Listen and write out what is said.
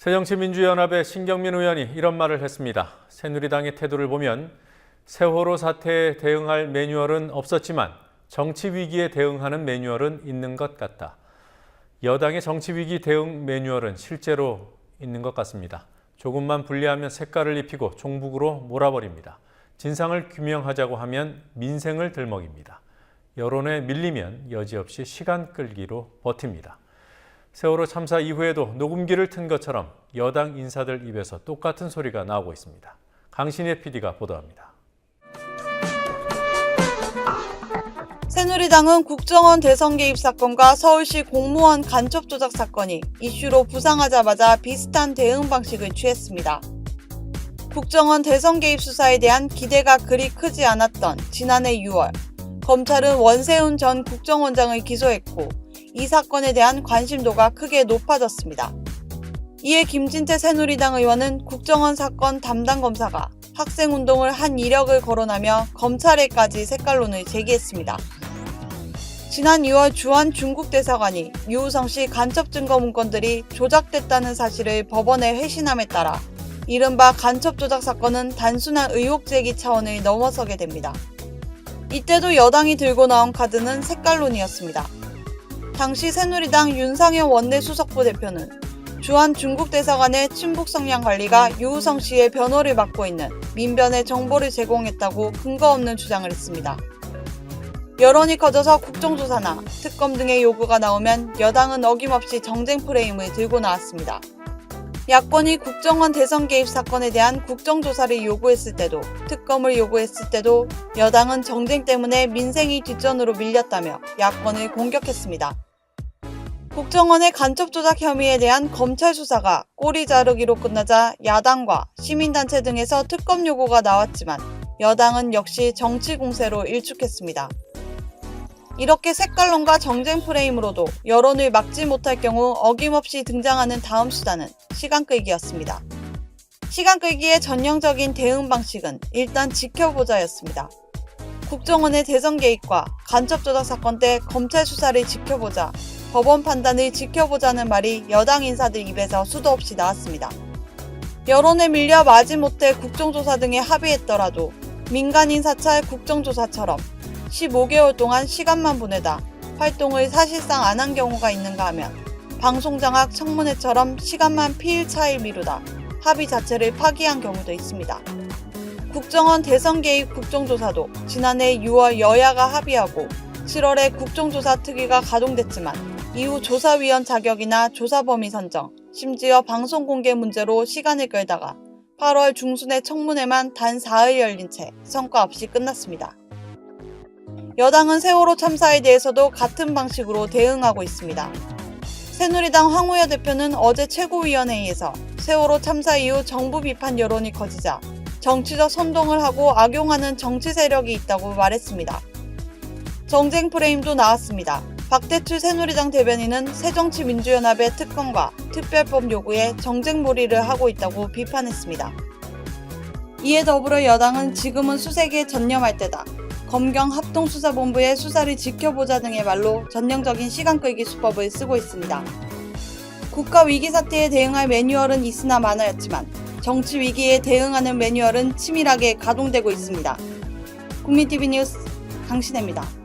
새정치민주연합의 신경민 의원이 이런 말을 했습니다. 새누리당의 태도를 보면 세월호 사태에 대응할 매뉴얼은 없었지만 정치 위기에 대응하는 매뉴얼은 있는 것 같다. 여당의 정치 위기 대응 매뉴얼은 실제로 있는 것 같습니다. 조금만 불리하면 색깔을 입히고 종북으로 몰아버립니다. 진상을 규명하자고 하면 민생을 들먹입니다. 여론에 밀리면 여지없이 시간 끌기로 버팁니다. 세월호 참사 이후에도 녹음기를 튼 것처럼 여당 인사들 입에서 똑같은 소리가 나오고 있습니다. 강신혜 PD가 보도합니다. 새누리당은 국정원 대선 개입 사건과 서울시 공무원 간첩 조작 사건이 이슈로 부상하자마자 비슷한 대응 방식을 취했습니다. 국정원 대선 개입 수사에 대한 기대가 그리 크지 않았던 지난해 6월, 검찰은 원세훈 전 국정원장을 기소했고 이 사건에 대한 관심도가 크게 높아졌습니다. 이에 김진태 새누리당 의원은 국정원 사건 담당 검사가 학생운동을 한 이력을 거론하며 검찰에까지 색깔론을 제기했습니다. 지난 2월 주한 중국 대사관이 유우성 씨 간첩 증거 문건들이 조작됐다는 사실을 법원에 회신함에 따라 이른바 간첩 조작 사건은 단순한 의혹 제기 차원을 넘어서게 됩니다. 이때도 여당이 들고 나온 카드는 색깔론이었습니다. 당시 새누리당 윤상현 원내수석부 대표는 주한 중국 대사관의 친북 성향 관리가 유우성 씨의 변호를 맡고 있는 민변에 정보를 제공했다고 근거 없는 주장을 했습니다. 여론이 커져서 국정조사나 특검 등의 요구가 나오면 여당은 어김없이 정쟁 프레임을 들고 나왔습니다. 야권이 국정원 대선 개입 사건에 대한 국정조사를 요구했을 때도 특검을 요구했을 때도 여당은 정쟁 때문에 민생이 뒷전으로 밀렸다며 야권을 공격했습니다. 국정원의 간첩 조작 혐의에 대한 검찰 수사가 꼬리 자르기로 끝나자 야당과 시민단체 등에서 특검 요구가 나왔지만 여당은 역시 정치 공세로 일축했습니다. 이렇게 색깔론과 정쟁 프레임으로도 여론을 막지 못할 경우 어김없이 등장하는 다음 수단은 시간 끌기였습니다. 시간 끌기의 전형적인 대응 방식은 일단 지켜보자였습니다. 국정원의 대선 개입과 간첩 조작 사건 때 검찰 수사를 지켜보자, 법원 판단을 지켜보자는 말이 여당 인사들 입에서 수도 없이 나왔습니다. 여론에 밀려 마지못해 국정조사 등에 합의했더라도 민간인 사찰 국정조사처럼 15개월 동안 시간만 보내다 활동을 사실상 안 한 경우가 있는가 하면 방송장악 청문회처럼 시간만 피일차일 미루다 합의 자체를 파기한 경우도 있습니다. 국정원 대선 개입 국정조사도 지난해 6월 여야가 합의하고 7월에 국정조사 특위가 가동됐지만 이후 조사위원 자격이나 조사 범위 선정, 심지어 방송 공개 문제로 시간을 끌다가 8월 중순에 청문회만 단 4일 열린 채 성과 없이 끝났습니다. 여당은 세월호 참사에 대해서도 같은 방식으로 대응하고 있습니다. 새누리당 황우여 대표는 어제 최고위원회의에서 세월호 참사 이후 정부 비판 여론이 커지자 정치적 선동을 하고 악용하는 정치 세력이 있다고 말했습니다. 정쟁 프레임도 나왔습니다. 박대출 새누리당 대변인은 새정치민주연합의 특검과 특별법 요구에 정쟁몰이를 하고 있다고 비판했습니다. 이에 더불어 여당은 지금은 수색에 전념할 때다, 검경 합동수사본부의 수사를 지켜보자 등의 말로 전형적인 시간 끌기 수법을 쓰고 있습니다. 국가 위기 사태에 대응할 매뉴얼은 있으나 마나였지만 정치 위기에 대응하는 매뉴얼은 치밀하게 가동되고 있습니다. 국민TV 뉴스 강신혜입니다.